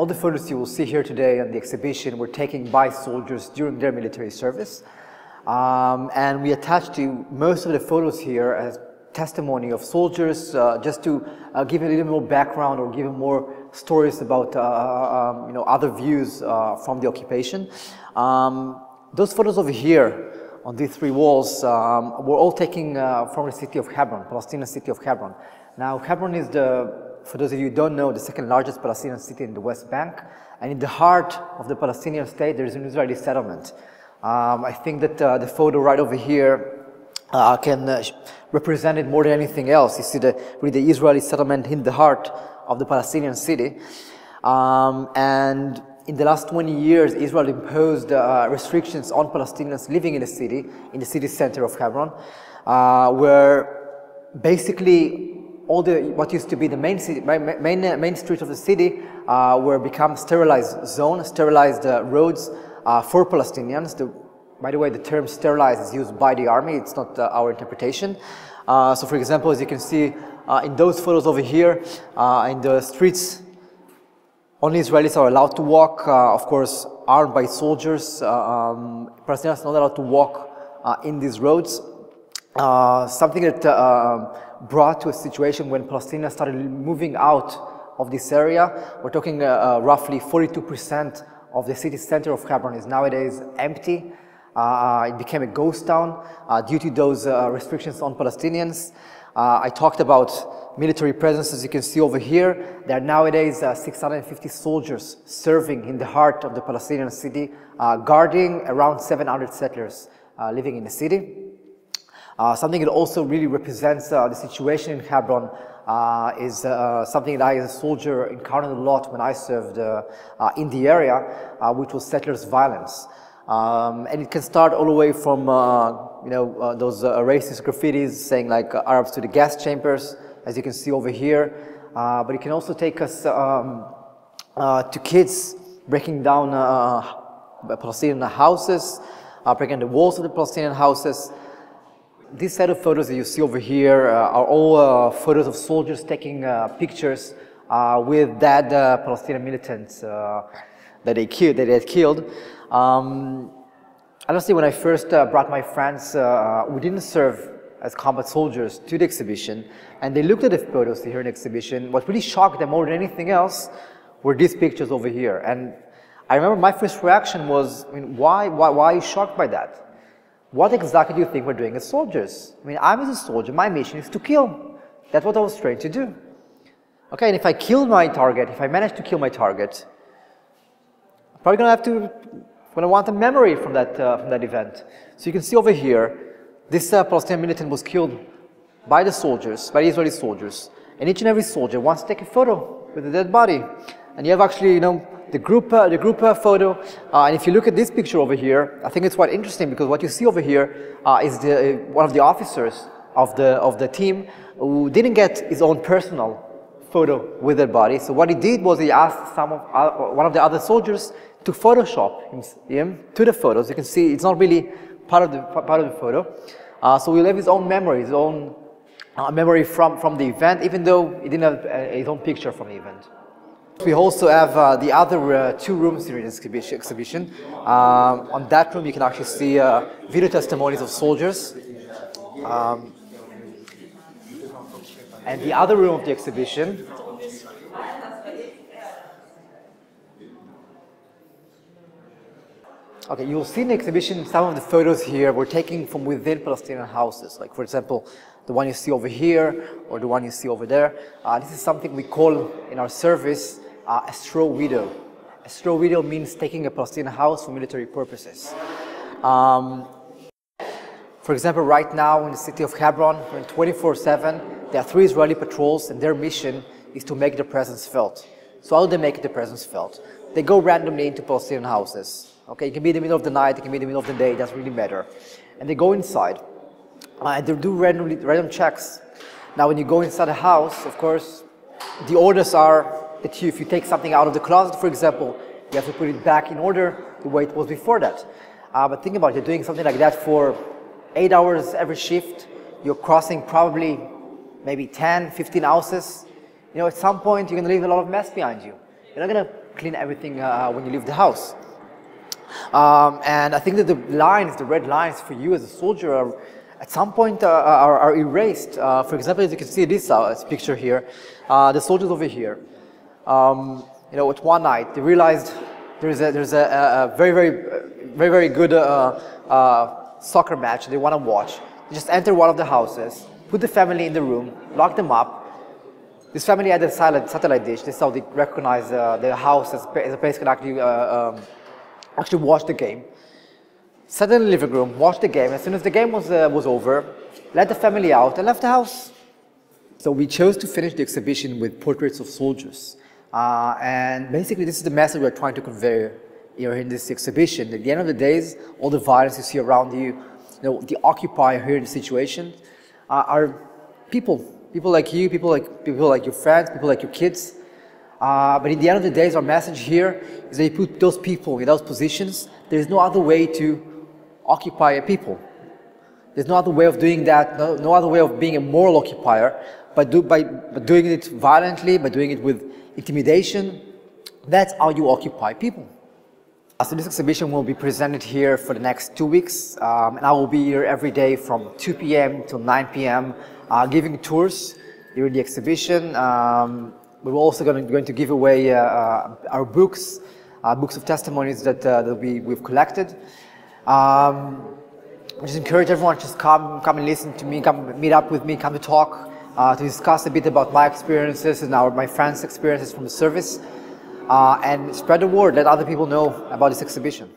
all the photos you will see here today on the exhibition were taken by soldiers during their military service. And we attached to most of the photos here as testimony of soldiers, just to give a little more background or give more stories about other views from the occupation. Those photos over here on these three walls were all taken from the city of Hebron, Palestinian city of Hebron. Now Hebron is for those of you who don't know, the second largest Palestinian city in the West Bank, and in the heart of the Palestinian state there is an Israeli settlement. I think that the photo right over here can represent it more than anything else. You see the Israeli settlement in the heart of the Palestinian city. And in the last 20 years, Israel imposed restrictions on Palestinians living in the city center of Hebron, where basically what used to be the main streets of the city were become sterilized zones, sterilized roads for Palestinians. By the way, the term sterilized is used by the army, it's not our interpretation. So for example, as you can see in those photos over here, in the streets, only Israelis are allowed to walk, of course, armed by soldiers. Palestinians are not allowed to walk in these roads. Something that brought to a situation when Palestinians started moving out of this area. We're talking roughly 42% of the city center of Hebron is nowadays empty. It became a ghost town due to those restrictions on Palestinians. I talked about military presence, as you can see over here. There are nowadays 650 soldiers serving in the heart of the Palestinian city, guarding around 700 settlers living in the city. Something that also really represents the situation in Hebron is something that I, as a soldier, encountered a lot when I served in the area, which was settlers' violence. And it can start all the way from those racist graffitis saying like Arabs to the gas chambers, as you can see over here. But it can also take us to kids breaking down Palestinian houses, breaking the walls of the Palestinian houses. This set of photos that you see over here are all photos of soldiers taking pictures with dead Palestinian militants that they had killed. Honestly, when I first brought my friends who didn't serve as combat soldiers to the exhibition, and they looked at the photos here in the exhibition, what really shocked them more than anything else were these pictures over here. And I remember my first reaction was, I mean, why are you shocked by that? What exactly do you think we're doing as soldiers? I mean, I'm as a soldier, my mission is to kill. That's what I was trained to do. Okay, and if I kill my target, if I manage to kill my target, I'm probably gonna want a memory from that event. So you can see over here, this Palestinian militant was killed by the soldiers, by the Israeli soldiers, and each and every soldier wants to take a photo with the dead body. And you have actually, the group photo, and if you look at this picture over here, I think it's quite interesting because what you see over here is one of the officers of the team who didn't get his own personal photo with their body. So what he did was he asked one of the other soldiers to Photoshop him to the photos. You can see it's not really part of the photo. So he'll have his own memory, his own memory from the event, even though he didn't have his own picture from the event. We also have the other two rooms here in this exhibition. On that room you can actually see video testimonies of soldiers. And the other room of the exhibition, okay, you'll see in the exhibition some of the photos here were taken from within Palestinian houses. Like, for example, the one you see over here or the one you see over there. This is something we call in our service a straw widow. A straw widow means taking a Palestinian house for military purposes. For example, right now in the city of Hebron, 24/7, there are 3 Israeli patrols, and their mission is to make their presence felt. So how do they make their presence felt? They go randomly into Palestinian houses. Okay, it can be in the middle of the night, it can be in the middle of the day, it doesn't really matter. And they go inside, and they do random checks. Now when you go inside a house, of course, the orders are that if you take something out of the closet, for example, you have to put it back in order the way it was before that. But think about it, you're doing something like that for 8 hours every shift. You're crossing probably maybe 10, 15 houses. At some point you're going to leave a lot of mess behind you. You're not going to clean everything when you leave the house. And I think that the lines, the red lines for you as a soldier are, at some point are erased. For example, as you can see this picture here, the soldiers over here, you know, at one night, they realized there's a very good soccer match they want to watch. They just enter one of the houses, put the family in the room, lock them up. This family had a satellite dish. This is how they recognize the house as a place can actually watch the game. Sat in the living room, watched the game. As soon as the game was over, let the family out and left the house. So we chose to finish the exhibition with portraits of soldiers. And basically this is the message we're trying to convey here in this exhibition. At the end of the days, all the violence you see around you, you know, the occupier here in the situation, are people like you, people like your friends, people like your kids. But in the end of the day, our message here is that you put those people in those positions. There is no other way to occupy a people. There's no other way of doing that, no other way of being a moral occupier, but by doing it violently, by doing it with intimidation. That's how you occupy people. So this exhibition will be presented here for the next 2 weeks, and I will be here every day from 2 p.m. till 9 p.m. Giving tours during the exhibition. We're also going to give away our books of testimonies that we've collected. I just encourage everyone to just come and listen to me, come meet up with me, come to talk, to discuss a bit about my experiences and my friends' experiences from the service, and spread the word, let other people know about this exhibition.